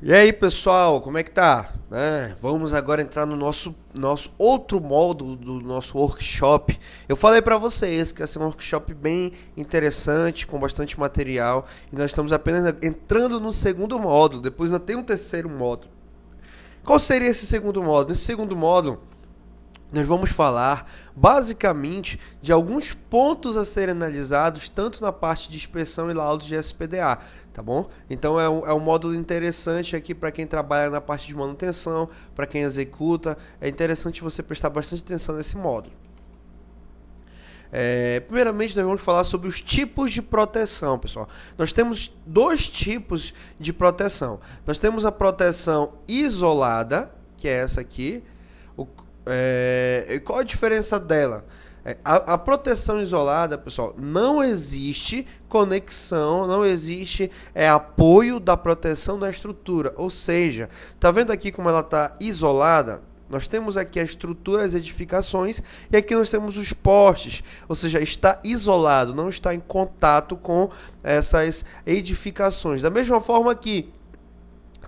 E aí, pessoal, como é que tá? Vamos agora entrar no nosso outro módulo do nosso workshop. Eu falei para vocês que ia ser um workshop bem interessante, com bastante material, e nós estamos apenas entrando no segundo módulo, depois ainda tem um terceiro módulo. Qual seria esse segundo módulo? Nesse segundo módulo, nós vamos falar basicamente de alguns pontos a serem analisados, tanto na parte de inspeção e laudos de SPDA, tá bom? Então é um módulo interessante aqui para quem trabalha na parte de manutenção, para quem executa, é interessante você prestar bastante atenção nesse módulo. Primeiramente, nós vamos falar sobre os tipos de proteção, pessoal. Nós temos dois tipos de proteção. Nós temos a proteção isolada, que é essa aqui. Qual a diferença dela? A proteção isolada, pessoal, não existe conexão, não existe apoio da proteção da estrutura. Ou seja, tá vendo aqui como ela está isolada? Nós temos aqui a estrutura, as edificações, e aqui nós temos os postes, ou seja, está isolado, não está em contato com essas edificações. Da mesma forma que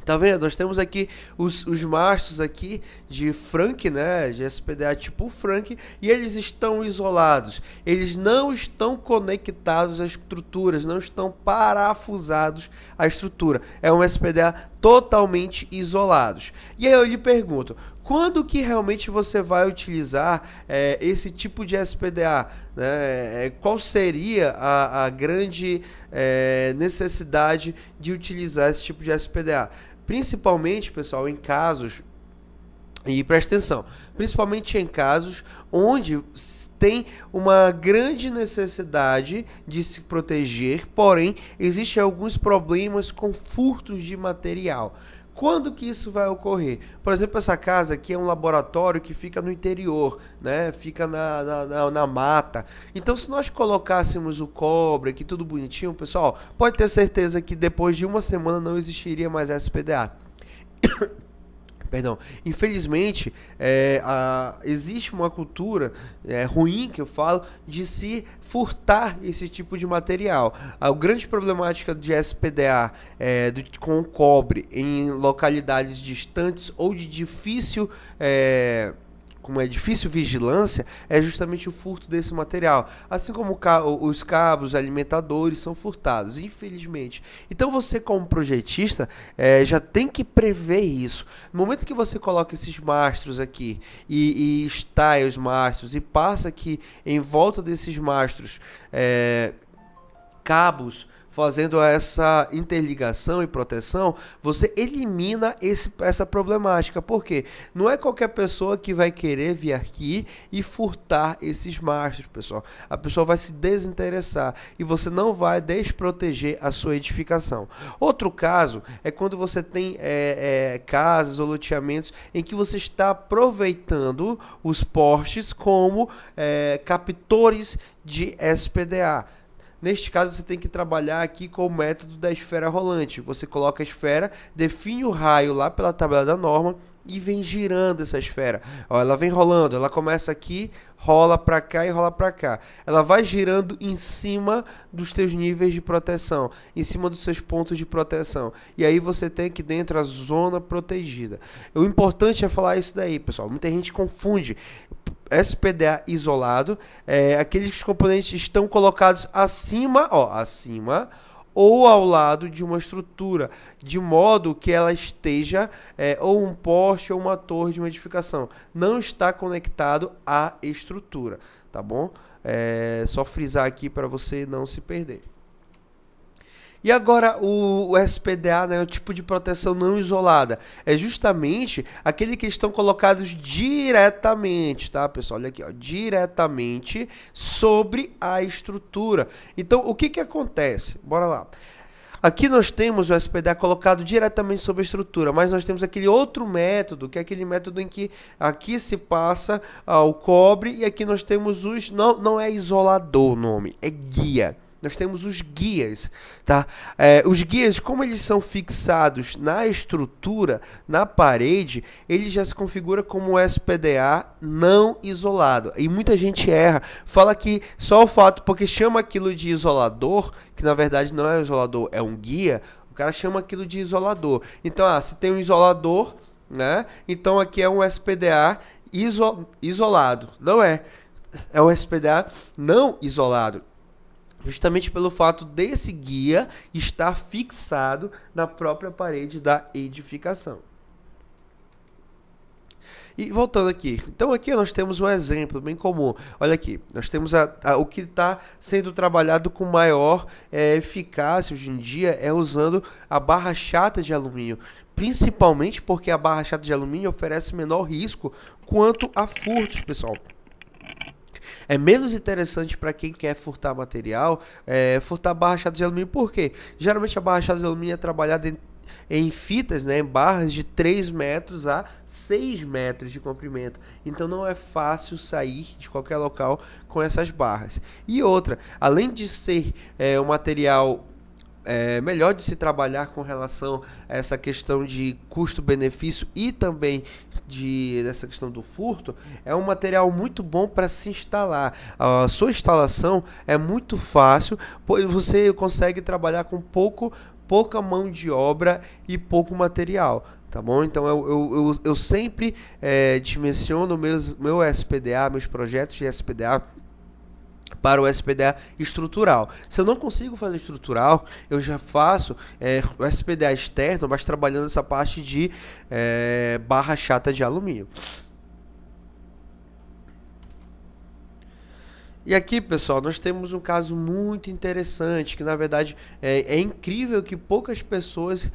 tá vendo? Nós temos aqui os mastros aqui de Frank, né? De SPDA tipo Frank, e eles estão isolados. Eles não estão conectados às estruturas, não estão parafusados à estrutura. É um SPDA totalmente isolados. E aí eu lhe pergunto, quando que realmente você vai utilizar esse tipo de SPDA? Né? Qual seria a grande necessidade de utilizar esse tipo de SPDA? Principalmente, pessoal, em casos, e presta atenção, principalmente em casos onde tem uma grande necessidade de se proteger, porém, existem alguns problemas com furtos de material. Quando que isso vai ocorrer? Por exemplo, essa casa aqui é um laboratório que fica no interior, né? Fica na mata. Então, se nós colocássemos o cobre aqui tudo bonitinho, pessoal, pode ter certeza que depois de uma semana não existiria mais SPDA. Perdão, infelizmente existe uma cultura ruim, que eu falo, de se furtar esse tipo de material. A grande problemática de SPDA com o cobre em localidades distantes ou de difícil como é difícil vigilância, é justamente o furto desse material. Assim como os cabos alimentadores são furtados, infelizmente. Então você, como projetista, já tem que prever isso. No momento que você coloca esses mastros aqui e estaia os mastros e passa aqui em volta desses mastros cabos fazendo essa interligação e proteção, você elimina essa problemática. Por quê? Não é qualquer pessoa que vai querer vir aqui e furtar esses mastros, pessoal. A pessoa vai se desinteressar e você não vai desproteger a sua edificação. Outro caso é quando você tem casas ou loteamentos em que você está aproveitando os postes como captores de SPDA. Neste caso, você tem que trabalhar aqui com o método da esfera rolante. Você coloca a esfera, define o raio lá pela tabela da norma e vem girando essa esfera. Ó, ela vem rolando, ela começa aqui, rola para cá e rola para cá. Ela vai girando em cima dos teus níveis de proteção, em cima dos seus pontos de proteção. E aí você tem aqui dentro a zona protegida. O importante é falar isso daí, pessoal. Muita gente confunde. SPDA isolado, aqueles componentes estão colocados acima ou ao lado de uma estrutura, de modo que ela esteja ou um poste ou uma torre de uma edificação. Não está conectado à estrutura, tá bom? Só frisar aqui para você não se perder. E agora o SPDA, né, o tipo de proteção não isolada, é justamente aquele que estão colocados diretamente, tá, pessoal? Olha aqui, ó, diretamente sobre a estrutura. Então, o que que acontece? Bora lá. Aqui nós temos o SPDA colocado diretamente sobre a estrutura, mas nós temos aquele outro método, que é aquele método em que aqui se passa o cobre e aqui nós temos os... Não é isolador o nome, é guia. Nós temos os guias, tá? Os guias, como eles são fixados na estrutura, na parede, ele já se configura como SPDA não isolado. E muita gente erra, fala que só o fato, porque chama aquilo de isolador, que na verdade não é um isolador, é um guia, cara chama aquilo de isolador. Então, se tem um isolador, né? Então aqui é um SPDA isolado. Não é. É um SPDA não isolado. Justamente pelo fato desse guia estar fixado na própria parede da edificação. E voltando aqui, então aqui nós temos um exemplo bem comum. Olha aqui, nós temos o que está sendo trabalhado com maior eficácia hoje em dia é usando a barra chata de alumínio. Principalmente porque a barra chata de alumínio oferece menor risco quanto a furtos, pessoal. É menos interessante para quem quer furtar material, furtar barra chata de alumínio. Por quê? Geralmente a barra chata de alumínio é trabalhada em fitas, né, em barras de 3 metros a 6 metros de comprimento. Então não é fácil sair de qualquer local com essas barras. E outra, além de ser um material melhor de se trabalhar com relação a essa questão de custo-benefício e também dessa questão do furto, é um material muito bom para se instalar. A sua instalação é muito fácil, pois você consegue trabalhar com pouca mão de obra e pouco material, tá bom? Então eu sempre dimensiono meu SPDA, meus projetos de SPDA para o SPDA estrutural. Se eu não consigo fazer estrutural, eu já faço o SPDA externo, mas trabalhando essa parte de barra chata de alumínio. E aqui, pessoal, nós temos um caso muito interessante, que na verdade é incrível que poucas pessoas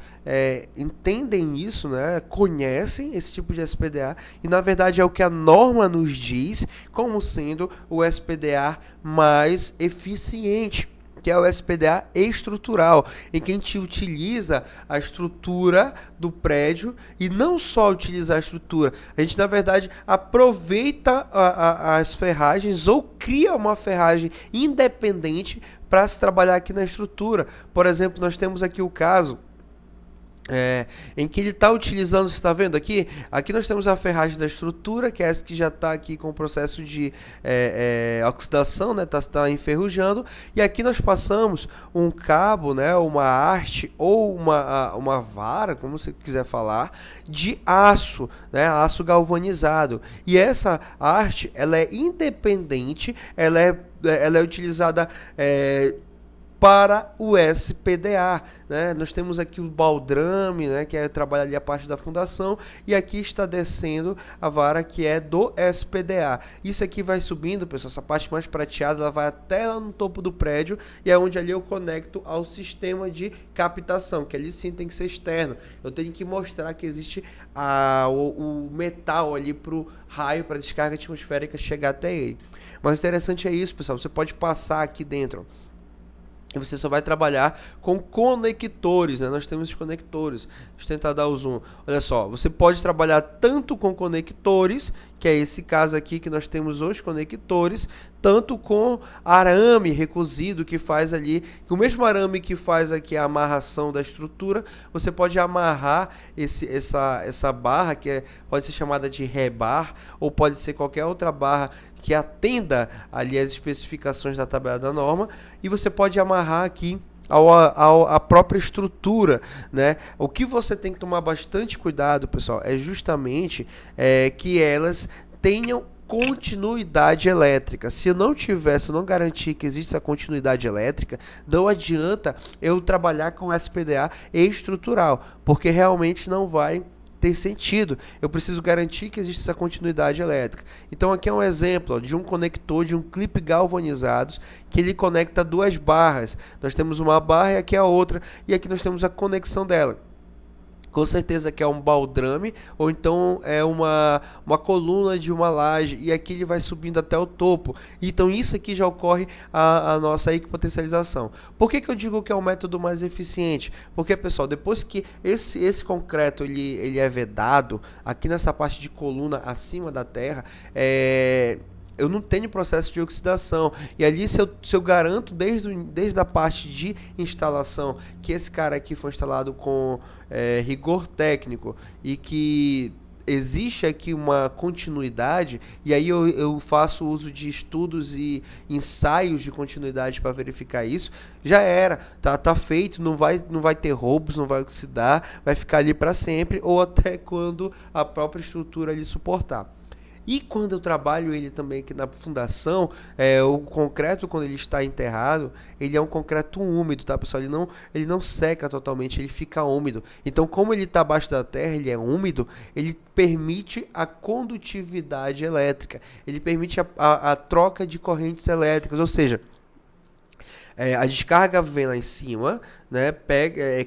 entendem isso, né? Conhecem esse tipo de SPDA, e na verdade é o que a norma nos diz como sendo o SPDA mais eficiente, que é o SPDA estrutural, em que a gente utiliza a estrutura do prédio e não só utiliza a estrutura, a gente na verdade aproveita as ferragens ou cria uma ferragem independente para se trabalhar aqui na estrutura. Por exemplo, nós temos aqui o caso em que ele está utilizando, você está vendo aqui? Aqui nós temos a ferragem da estrutura, que é essa que já está aqui com o processo de oxidação, né? Tá enferrujando. E aqui nós passamos um cabo, né? Uma haste ou uma vara, como você quiser falar, de aço, né? Aço galvanizado. E essa haste, ela é independente, ela é utilizada para o SPDA, né? Nós temos aqui o baldrame, né, que trabalha ali a parte da fundação, e aqui está descendo a vara que é do SPDA. Isso aqui vai subindo, pessoal, essa parte mais prateada, ela vai até lá no topo do prédio, e é onde ali eu conecto ao sistema de captação, que ali sim tem que ser externo. Eu tenho que mostrar que existe o metal ali para o raio, para a descarga atmosférica chegar até ele. Mas o interessante é isso, pessoal, você pode passar aqui dentro e você só vai trabalhar com conectores, né? Nós temos os conectores. Deixa eu tentar dar o zoom. Olha só, você pode trabalhar tanto com conectores, que é esse caso aqui que nós temos os conectores, tanto com arame recozido que faz ali, que o mesmo arame que faz aqui a amarração da estrutura, você pode amarrar essa barra, que pode ser chamada de rebar, ou pode ser qualquer outra barra que atenda ali as especificações da tabela da norma, e você pode amarrar aqui a própria estrutura, né? O que você tem que tomar bastante cuidado, pessoal, é justamente que elas tenham continuidade elétrica. Se eu não garantir que existe essa continuidade elétrica, não adianta eu trabalhar com SPDA estrutural, porque realmente não vai ter sentido. Eu preciso garantir que existe essa continuidade elétrica. Então aqui é um exemplo de um conector de um clipe galvanizados que ele conecta duas barras. Nós temos uma barra e aqui a outra, e aqui nós temos a conexão dela. Com certeza que é um baldrame, ou então é uma coluna de uma laje, e aqui ele vai subindo até o topo. Então isso aqui já ocorre a nossa equipotencialização. Por que eu digo que é o método mais eficiente? Porque, pessoal, depois que esse concreto ele é vedado, aqui nessa parte de coluna acima da terra, eu não tenho processo de oxidação. E ali, se eu garanto desde a parte de instalação que esse cara aqui foi instalado com rigor técnico e que existe aqui uma continuidade, e aí eu faço uso de estudos e ensaios de continuidade para verificar isso, já era, tá feito, não vai ter roubos, não vai oxidar, vai ficar ali para sempre, ou até quando a própria estrutura lhe suportar. E quando eu trabalho ele também aqui na fundação, o concreto, quando ele está enterrado, ele é um concreto úmido, tá, pessoal? Ele não seca totalmente, ele fica úmido. Então, como ele está abaixo da terra, ele é úmido, ele permite a condutividade elétrica, ele permite a troca de correntes elétricas, ou seja, a descarga vem lá em cima, né,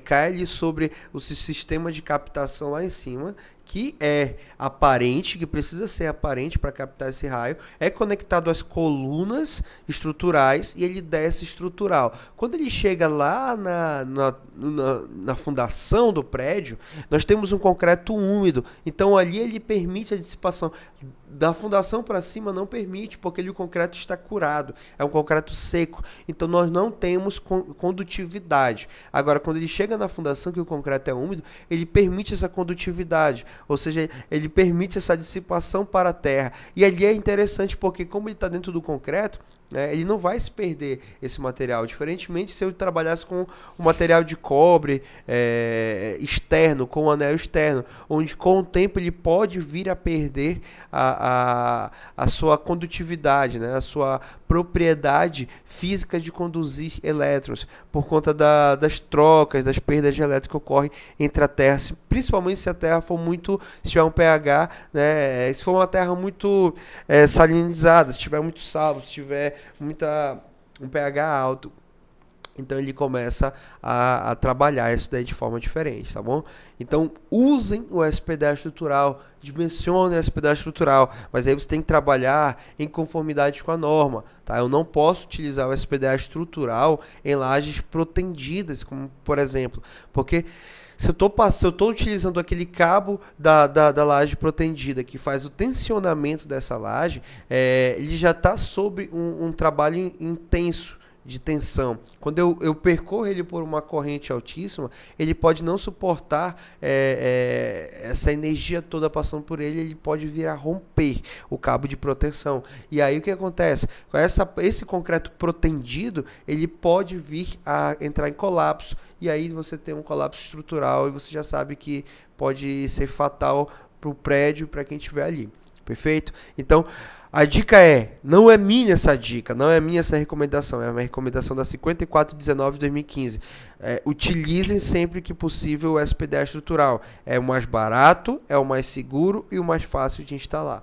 cai ali sobre o sistema de captação lá em cima, que é aparente, que precisa ser aparente para captar esse raio, é conectado às colunas estruturais e ele desce estrutural. Quando ele chega lá na fundação do prédio, nós temos um concreto úmido, então ali ele permite a dissipação. Da fundação para cima não permite, porque ali o concreto está curado, é um concreto seco, então nós não temos condutividade. Agora, quando ele chega na fundação, que o concreto é úmido, ele permite essa condutividade, ou seja, ele permite essa dissipação para a terra. E ali é interessante porque, como ele está dentro do concreto, ele não vai se perder esse material, diferentemente se eu trabalhasse com o material de cobre externo, com o anel externo, onde com o tempo ele pode vir a perder a sua condutividade, né, a sua propriedade física de conduzir elétrons, por conta das trocas, das perdas de elétrons que ocorrem entre a Terra, principalmente se a Terra for se tiver um pH, né, se for uma Terra muito salinizada, se tiver muito sal, se tiver um pH alto, então ele começa a trabalhar isso daí de forma diferente, tá bom? Então usem o SPDA estrutural, dimensionem o SPDA estrutural, mas aí você tem que trabalhar em conformidade com a norma, tá? Eu não posso utilizar o SPDA estrutural em lajes protendidas, como por exemplo, porque se eu estou utilizando aquele cabo da laje protendida que faz o tensionamento dessa laje, ele já está sobre um trabalho intenso de tensão. Quando eu percorro ele por uma corrente altíssima, ele pode não suportar essa energia toda passando por ele pode vir a romper o cabo de proteção. E aí o que acontece? Com esse concreto protendido, ele pode vir a entrar em colapso, e aí você tem um colapso estrutural e você já sabe que pode ser fatal para o prédio, para quem estiver ali. Perfeito? Então, a dica não é minha essa dica, não é minha essa recomendação, é uma recomendação da 5419/2015. Utilizem sempre que possível o SPDA estrutural. É o mais barato, é o mais seguro e o mais fácil de instalar.